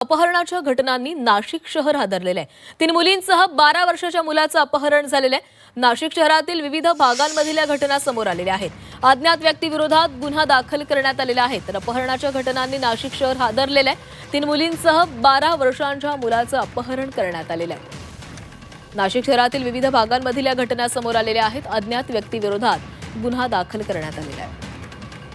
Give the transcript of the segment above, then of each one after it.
अपहरणाच्या घटनांनी नाशिक शहर हादरलेले आहे। 3 मुलींसह 12 वर्षाच्या मुलाचं अपहरण झालेलं आहे। नाशिक शहरातील विविध भागांमधील या घटना समोर आलेल्या आहेत। अज्ञात व्यक्तीविरोधात गुन्हा दाखल करण्यात आलेला आहे। तर अपहरणाच्या घटनांनी नाशिक शहर हादरलेलं आहे। 3 मुलींसह 12 वर्षांच्या मुलाचं अपहरण करण्यात आलेलं आहे। नाशिक शहरातील विविध भागांमधील या घटना समोर आलेल्या आहेत। अज्ञात व्यक्तीविरोधात गुन्हा दाखल करण्यात आलेला आहे।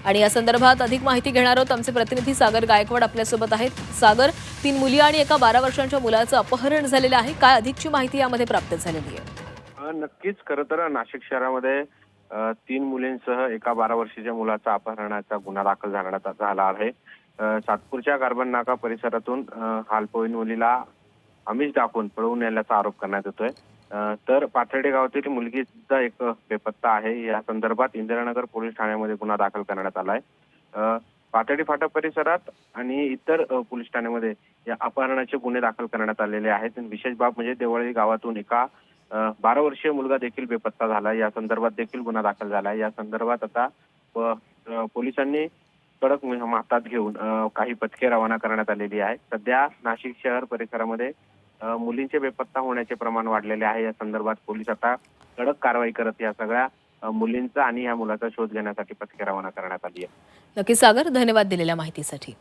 आणि या संदर्भात अधिक माहिती घेणार आहोत। आमचे प्रतिनिधी सागर गायकवाड आपल्यासोबत आहेत। सागर, 3 मुली आणि एका 12 वर्षांच्या मुलाचं अपहरण झालेलं आहे। काय अधिकची माहिती यामध्ये प्राप्त झालेली आहे? नक्कीच खरं तर नाशिक शहरामध्ये 3 मुलींसह एका 12 वर्षाच्या मुलाचा अपहरणाचा गुन्हा दाखल झाला आहे। सातपूरच्या कार्बन नाका परिसरातून हालपवणील मुलीला आमिष दाखवून पळवून नेल्याचा आरोप करण्यात येतोय। तर पाथर्डे गावातील मुलगी सुद्धा एक बेपत्ता आहे। या संदर्भात इंदिरानगर पोलीस ठाण्यामध्ये गुन्हा दाखल करण्यात आलाय। पाथर्डी फाटा परिसरात आणि इतर पोलीस ठाण्यामध्ये या अपहरणाचे गुन्हे दाखल करण्यात आलेले आहेत। विशेष बाब म्हणजे देवळी गावातून एका 12 वर्षीय मुलगा देखील बेपत्ता झाला। या संदर्भात देखील गुन्हा दाखल झाला। या संदर्भात आता पोलिसांनी कडक मोहीम हातात घेऊन काही पथके रवाना करण्यात आलेली आहे। सध्या नाशिक शहर परिसरामध्ये मुलींचे बेपत्ता होण्याचे प्रमाण वाढलेले आहे। या संदर्भात पोलीस आता कडक कारवाई करत या सगळ्या मुलींचा आणि या मुलाचा शोध घेण्यासाठी पथके रवाना करण्यात आली आहे। नक्की सागर, धन्यवाद दिलेल्या माहितीसाठी।